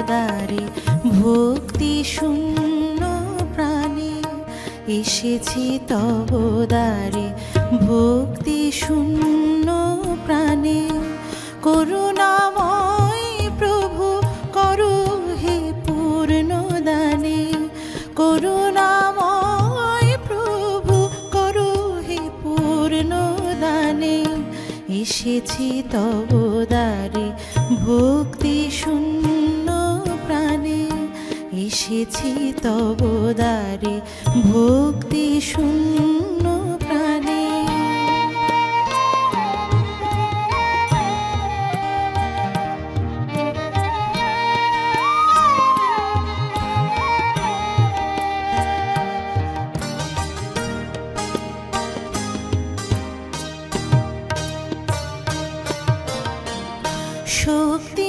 দ্বারে ভক্তি শূন্য প্রাণে এসেছি তব দ্বারে ভক্তি শূন্য প্রাণে করুণাময় প্রভু করো হে পূর্ণ দানে করুণাময় প্রভু করো হে পূর্ণ দানে এসেছি তব দ্বারে ভক্তি শূন্য প্রাণে এসেছি তব দ্বারে ভক্তি শূন্য প্রাণে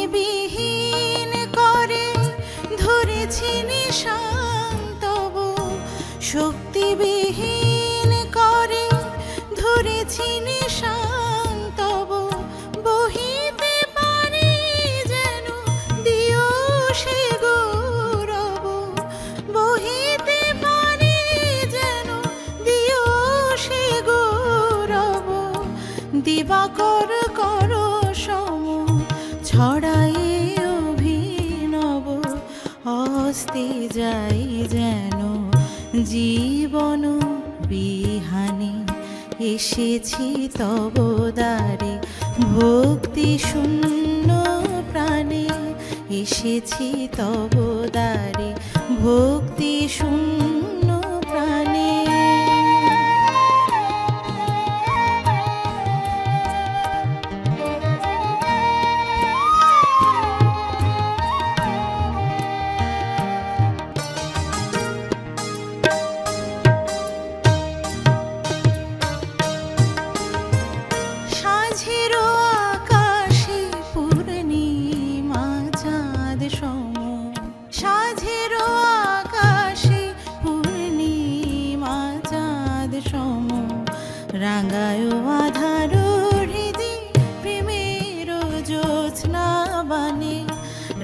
শক্তিবিহীন করে ধরেছি নিশান তব শক্তিবিহীন করে ধরেছি নিশান তব বহিতে পারি যেন দিও সে গৌরব বহিতে পারি যেন দিও সে গৌরব দিবাকর করো সম ছড়াই অভিনব হস্তে যাই যেন জীবন বিহানে এসেছি তব দ্বারে ভক্তি শূন্য প্রাণে এসেছি তব দ্বারে ভক্তি শূন্য প্রাণে রাঙায় আধার হৃদি প্রেমের জ্যোৎস্না বানে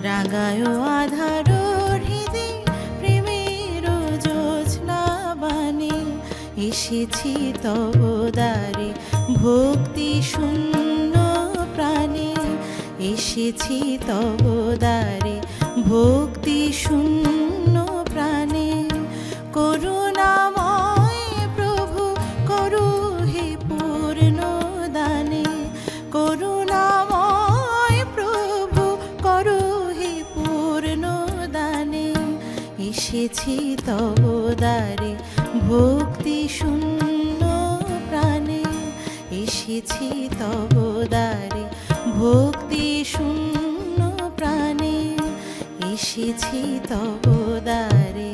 রাঙায় আধার হৃদি প্রেমের জ্যোৎস্না বানে এসেছি তব দ্বারে ভক্তি শূন্য প্রাণে এসেছি তব দ্বারে ভক্তি শূন্য প্রাণে করুণাময় প্রভু করো হে পূর্ণ দানে করুণাময় প্রভু করো হে পূর্ণ দানে এসেছি তব দ্বারে ভক্তি শূন্য প্রাণে এসেছি তব দ্বারে ভক্তি শূন্য প্রাণে এসেছি তব দ্বারে